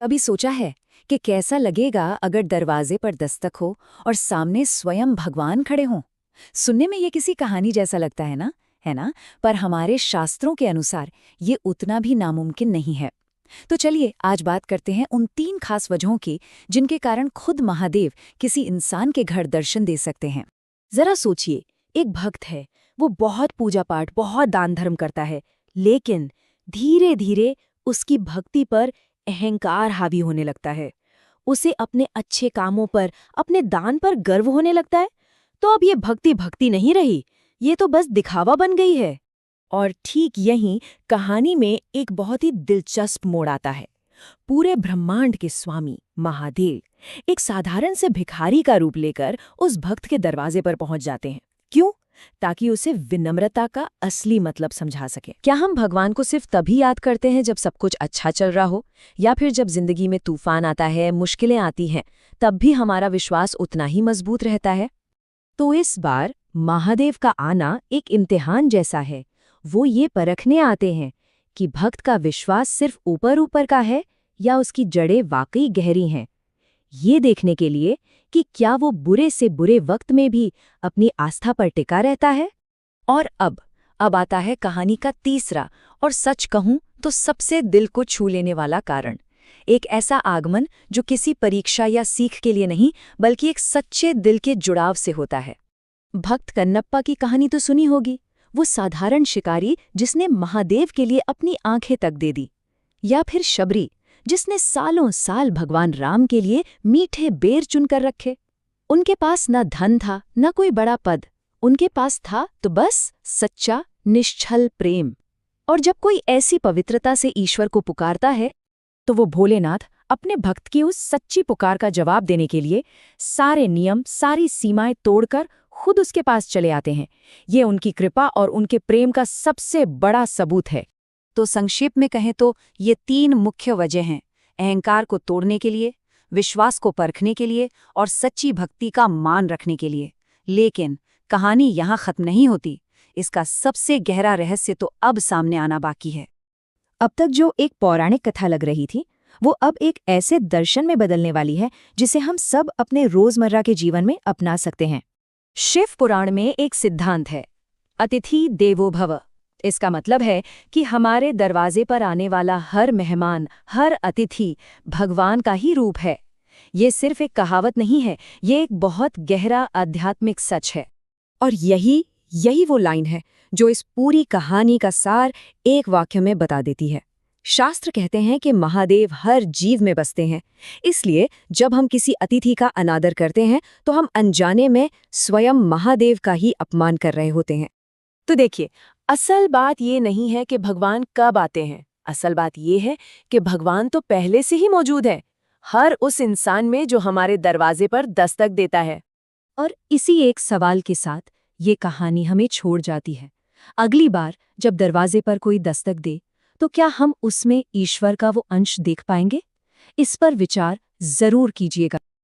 कभी सोचा है कि कैसा लगेगा अगर दरवाजे पर दस्तक हो और सामने स्वयं भगवान खड़े हों? सुनने में ये किसी कहानी जैसा लगता है ना, है ना? पर हमारे शास्त्रों के अनुसार ये उतना भी नामुमकिन नहीं है। तो चलिए आज बात करते हैं उन 3 खास वजहों की जिनके कारण खुद महादेव किसी इंसान के घर दर्शन दे सकते हैं। जरा सोचिए, एक भक्त है, वो बहुत पूजा पाठ, बहुत दान धर्म करता है, लेकिन धीरे धीरे उसकी भक्ति पर अहंकार हावी होने लगता है। उसे अपने अच्छे कामों पर, अपने दान पर गर्व होने लगता है। तो अब ये भक्ति भक्ति नहीं रही, ये तो बस दिखावा बन गई है। और ठीक यहीं कहानी में एक बहुत ही दिलचस्प मोड़ आता है। पूरे ब्रह्मांड के स्वामी महादेव एक साधारण से भिखारी का रूप लेकर उस भक्त के दरवाजे पर पहुंच जाते हैं। क्यों? ताकि उसे विनम्रता का असली मतलब समझा सके। क्या हम भगवान को सिर्फ तभी याद करते हैं जब सब कुछ अच्छा चल रहा हो, या फिर जब जिंदगी में तूफान आता है, मुश्किलें आती हैं, तब भी हमारा विश्वास उतना ही मजबूत रहता है? तो इस बार महादेव का आना एक इम्तिहान जैसा है। वो ये परखने आते हैं कि भक्त का विश्वास सिर्फ ऊपर ऊपर का है या उसकी जड़ें वाकई गहरी हैं। ये देखने के लिए कि क्या वो बुरे से बुरे वक्त में भी अपनी आस्था पर टिका रहता है। और अब आता है कहानी का तीसरा और सच कहूं तो सबसे दिल को छू लेने वाला कारण। एक ऐसा आगमन जो किसी परीक्षा या सीख के लिए नहीं, बल्कि एक सच्चे दिल के जुड़ाव से होता है। भक्त कन्नप्पा की कहानी तो सुनी होगी, वो साधारण शिकारी जिसने महादेव के लिए अपनी आंखें तक दे दी। या फिर शबरी, जिसने सालों साल भगवान राम के लिए मीठे बेर चुनकर रखे। उनके पास न धन था, न कोई बड़ा पद, उनके पास था तो बस सच्चा निश्छल प्रेम। और जब कोई ऐसी पवित्रता से ईश्वर को पुकारता है, तो वो भोलेनाथ अपने भक्त की उस सच्ची पुकार का जवाब देने के लिए सारे नियम, सारी सीमाएं तोड़कर खुद उसके पास चले आते हैं। ये उनकी कृपा और उनके प्रेम का सबसे बड़ा सबूत है। तो संक्षेप में कहें तो ये 3 मुख्य वजह हैं: अहंकार को तोड़ने के लिए, विश्वास को परखने के लिए और सच्ची भक्ति का मान रखने के लिए। लेकिन कहानी यहाँ खत्म नहीं होती। इसका सबसे गहरा रहस्य तो अब सामने आना बाकी है। अब तक जो एक पौराणिक कथा लग रही थी, वो अब एक ऐसे दर्शन में बदलने वाली है जिसे हम सब अपने रोजमर्रा के जीवन में अपना सकते हैं। शिव पुराण में एक सिद्धांत है, अतिथि देवो भव। इसका मतलब है कि हमारे दरवाजे पर आने वाला हर मेहमान, हर अतिथि भगवान का ही रूप है। ये सिर्फ एक कहावत नहीं है, ये एक बहुत गहरा आध्यात्मिक सच है। और यही वो लाइन है जो इस पूरी कहानी का सार एक वाक्य में बता देती है। शास्त्र कहते हैं कि महादेव हर जीव में बसते हैं। इसलिए जब हम किसी अतिथि का अनादर करते हैं तो हम अनजाने में स्वयं महादेव का ही अपमान कर रहे होते हैं। तो देखिए, असल बात ये नहीं है कि भगवान कब आते हैं। असल बात ये है कि भगवान तो पहले से ही मौजूद है, हर उस इंसान में जो हमारे दरवाजे पर दस्तक देता है। और इसी एक सवाल के साथ ये कहानी हमें छोड़ जाती है। अगली बार जब दरवाजे पर कोई दस्तक दे, तो क्या हम उसमें ईश्वर का वो अंश देख पाएंगे? इस पर विचार जरूर कीजिएगा।